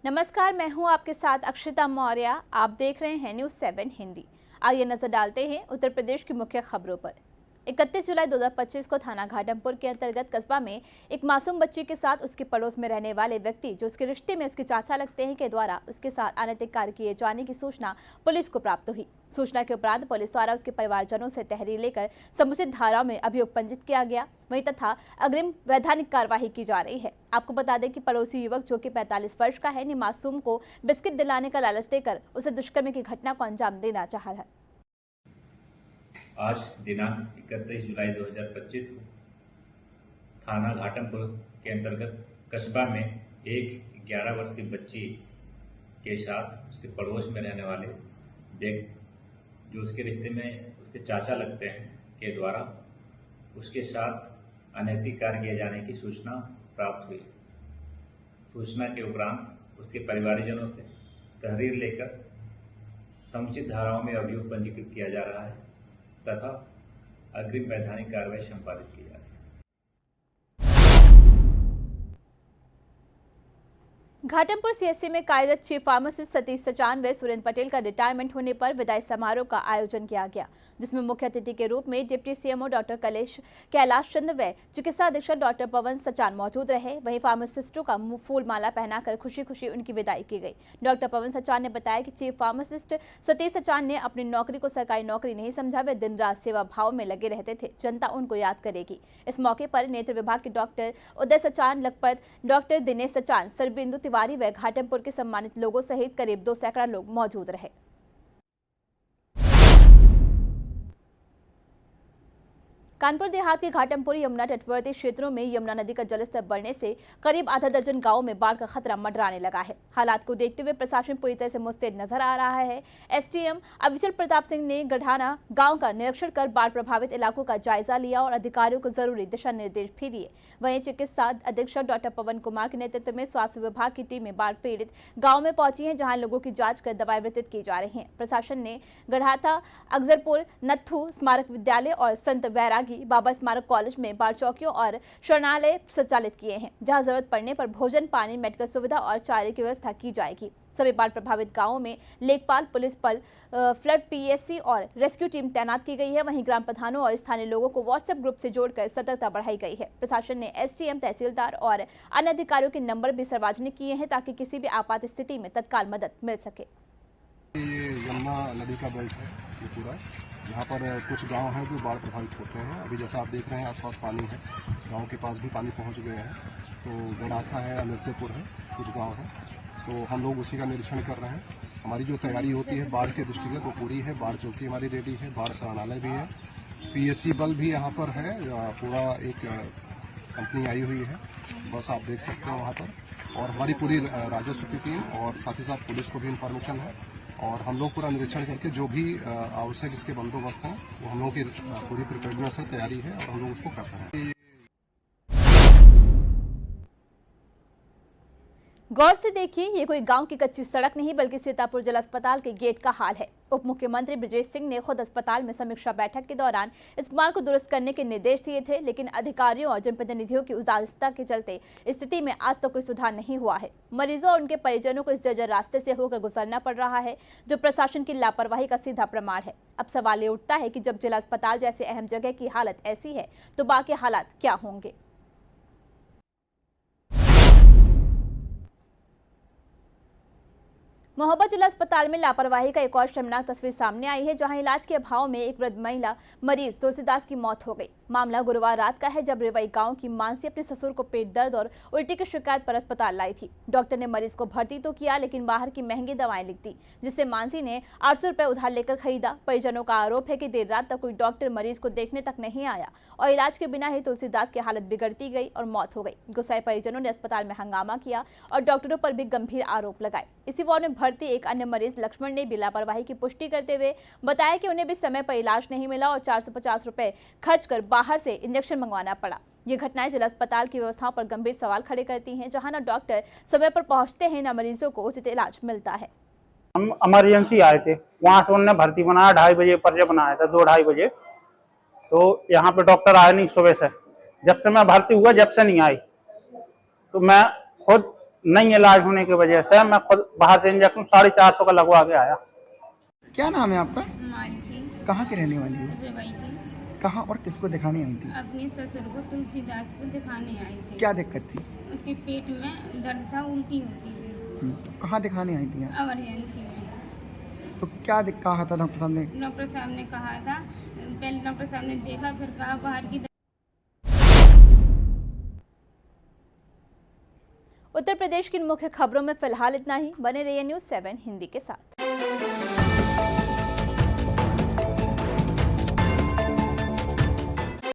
नमस्कार, मैं हूं आपके साथ अक्षिता मौर्य। आप देख रहे हैं न्यूज़ 7 हिंदी। आइए नजर डालते हैं उत्तर प्रदेश की मुख्य खबरों पर। 31 जुलाई 2025 को थाना घाटमपुर के अंतर्गत कस्बा में एक मासूम बच्ची के साथ उसके पड़ोस में रहने वाले व्यक्ति जो उसके रिश्ते में उसके चाचा लगते हैं के द्वारा उसके साथ अनैतिक कार्य किए जाने की सूचना पुलिस को प्राप्त हुई। सूचना के उपरांत पुलिस द्वारा उसके परिवारजनों से तहरीर लेकर समुचित धाराओं में अभियोग पंजीत किया गया, वहीं तथा अग्रिम वैधानिक कार्यवाही की जा रही है। आपको बता दें कि पड़ोसी युवक जो कि 45 वर्ष का है ने मासूम को बिस्किट दिलाने का लालच देकर उसे दुष्कर्म की घटना को अंजाम देना चाहा है। आज दिनांक 31 जुलाई 2025 को थाना घाटमपुर के अंतर्गत कस्बा में एक 11 वर्षीय बच्ची के साथ उसके पड़ोस में रहने वाले व्यक्ति जो उसके रिश्ते में उसके चाचा लगते हैं के द्वारा उसके साथ अनैतिक कार्य किए जाने की सूचना प्राप्त हुई। सूचना के उपरांत उसके परिवारजनों से तहरीर लेकर समुचित धाराओं में अभियोग पंजीकृत किया जा रहा है तथा अग्रिम वैधानिक कार्रवाई संपादित की जा रही है। घाटमपुर सीएससी में कार्यरत चीफ फार्मासिस्ट सतीश सचान व सुरेंद्र पटेल का रिटायरमेंट होने पर विदाई समारोह का आयोजन किया गया, जिसमें मुख्य अतिथि के रूप में deputy CMO doctor Kailash Chandra व चिकित्सा अधीक्षक डॉक्टर पवन सचान मौजूद रहे। वहीं फार्मासिस्टों का फूल माला पहनाकर खुशी खुशी उनकी विदाई की गई। डॉक्टर पवन सचान ने बताया कि चीफ फार्मासिस्ट सतीश सचान ने अपनी नौकरी को सरकारी नौकरी नहीं समझा, वे दिन रात सेवा भाव में लगे रहते थे। जनता उनको याद करेगी। इस मौके पर नेत्र विभाग के डॉक्टर उदय सचान, लखपत डॉक्टर दिनेश सचान, सरबिंदु तिवारी व घाटमपुर के सम्मानित लोगों सहित करीब 2 सैकड़ा लोग मौजूद रहे। कानपुर देहात के घाटमपुर यमुना तटवर्ती क्षेत्रों में यमुना नदी का जलस्तर बढ़ने से करीब आधा दर्जन गांवों में बाढ़ का खतरा मंडराने लगा है। हालात को देखते हुए प्रशासन पूरी तरह से मुस्तैद नजर आ रहा है। एसडीएम अविचल प्रताप सिंह ने गढ़ाना गांव का निरीक्षण कर बाढ़ प्रभावित इलाकों का जायजा लिया और अधिकारियों को जरूरी दिशा निर्देश भी दिए। वहीं चिकित्सा अधीक्षक डॉक्टर पवन कुमार के नेतृत्व में स्वास्थ्य विभाग की टीमें बाढ़ पीड़ित गाँव में पहुंची है, जहाँ लोगों की जाँच कर दवाएं वितरित की जा रही है। प्रशासन ने गढ़ाता, अगजरपुर, नत्थू स्मारक विद्यालय और संत वैरागी बाबा स्मारक कॉलेज में बाढ़ चौकियों और शरणालय संचालित किए हैं, जहां जरूरत पड़ने पर भोजन, पानी, मेडिकल सुविधा और चारे की व्यवस्था की जाएगी। सभी बाढ़ प्रभावित गांवों में लेखपाल, पुलिस बल, फ्लड पीएससी और रेस्क्यू टीम तैनात की गई है। वहीं ग्राम प्रधानों और स्थानीय लोगों को व्हाट्सएप ग्रुप से जोड़कर सतर्कता बढ़ाई गई है। प्रशासन ने एसडीएम, तहसीलदार और अन्य अधिकारियों के नंबर भी सार्वजनिक किए हैं ताकि किसी भी आपात स्थिति में तत्काल मदद मिल सके। ये यमुना नदी का बेल्ट है ये पूरा, यहाँ पर कुछ गांव हैं जो बाढ़ प्रभावित होते हैं। अभी जैसा आप देख रहे हैं आसपास पानी है, गांव के पास भी पानी पहुंच गए हैं। तो गढ़ाथा है, अमिर्दपुर है, कुछ गांव हैं, तो हम लोग उसी का निरीक्षण कर रहे हैं। हमारी जो तैयारी होती है बाढ़ के दृष्टिगत वो पूरी है। बाढ़ चौकी हमारी रेडी है, बाढ़ शरणालय भी है, पीएससी बल भी यहाँ पर है, पूरा एक कंपनी आई हुई है, बस आप देख सकते हैं वहाँ पर। और हमारी पूरी राजस्व की टीम और साथ ही साथ पुलिस को भी इंफॉर्मेशन है और हम लोग पूरा निरीक्षण करके जो भी आवश्यक इसके बंदोबस्त हैं वो हम लोगों की पूरी प्रिपेयर्डनेस है, तैयारी है और हम लोग उसको कर रहे हैं। गौर से देखिए, ये कोई गांव की कच्ची सड़क नहीं बल्कि सीतापुर जिला अस्पताल के गेट का हाल है। उप मुख्यमंत्री ब्रजेश सिंह ने खुद अस्पताल में समीक्षा बैठक के दौरान इस मार्ग को दुरुस्त करने के निर्देश दिए थे, लेकिन अधिकारियों और जनप्रतिनिधियों की उदासीनता के चलते स्थिति में आज तक कोई सुधार नहीं हुआ है। मरीजों और उनके परिजनों को इस जर्जर रास्ते से होकर गुजरना पड़ रहा है, जो प्रशासन की लापरवाही का सीधा प्रमाण है। अब सवाल ये उठता है कि जब जिला अस्पताल जैसे अहम जगह की हालत ऐसी है तो बाकी हालात क्या होंगे। महोबा जिला अस्पताल में लापरवाही का एक और शर्मनाक तस्वीर सामने आई है, जहां इलाज के अभाव में एक वृद्ध महिला मरीज तुलसीदास की मौत हो गई। मामला गुरुवार रात का है, जब रेवाई गांव की मानसी अपने ससुर को पेट दर्द और उल्टी की शिकायत पर अस्पताल लाई थी। डॉक्टर ने मरीज को भर्ती तो किया, लेकिन बाहर की महंगी दवाएं लिख दी, जिससे मानसी ने 800 रुपए उधार लेकर खरीदा। परिजनों का आरोप है कि देर रात तक कोई डॉक्टर मरीज को देखने तक नहीं आया और इलाज के बिना ही तुलसीदास की हालत बिगड़ती गई और मौत हो गई। गुस्साए परिजनों ने अस्पताल में हंगामा किया और डॉक्टरों पर भी गंभीर आरोप लगाए। इसी वार्ड में भर्ती एक अन्य मरीज लक्ष्मण ने भी लापरवाही की पुष्टि करते हुए बताया कि उन्हें भी समय पर इलाज नहीं मिला और 450 रुपए खर्च कर बाहर से इंजेक्शन मंगवाना पड़ा। ये घटनाएं जिला अस्पताल की व्यवस्थाओं पर गंभीर सवाल खड़े करती हैं, जहां न डॉक्टर समय पर पहुंचते हैं, न मरीजों को उचित इलाज मिलता है। हम इमरजेंसी आए थे, वहां से उन्होंने भर्ती बनाया, 2:30 बजे पर्चा बनाया था, 2-2:30 बजे। तो यहाँ पे डॉक्टर आए नहीं सुबह से, जब से मैं भर्ती हुआ जब से नहीं आई। तो मैं खुद नहीं इलाज होने की वजह से मैं खुद बाहर से इंजेक्शन 450 का लगवा के आया। क्या नाम है आपका? मालती कहाँ के रहने वाली हो? रवाई थी। कहाँ और किसको दिखाने आई थी? अपने ससुर को तुलसीदास को दिखाने आई थी। क्या दिक्कत थी? उसके पेट में दर्द था, उल्टी होती थी। तो कहाँ दिखाने आई थी आप? इमरजेंसी में। तो क्या कहा था डॉक्टर साहब ने? डॉक्टर साहब ने कहा था, पहले डॉक्टर साहब ने देखा, फिर कहा बाहर की। उत्तर प्रदेश की मुख्य खबरों में फिलहाल इतना ही। बने रहिए न्यूज़ 7 हिंदी के साथ।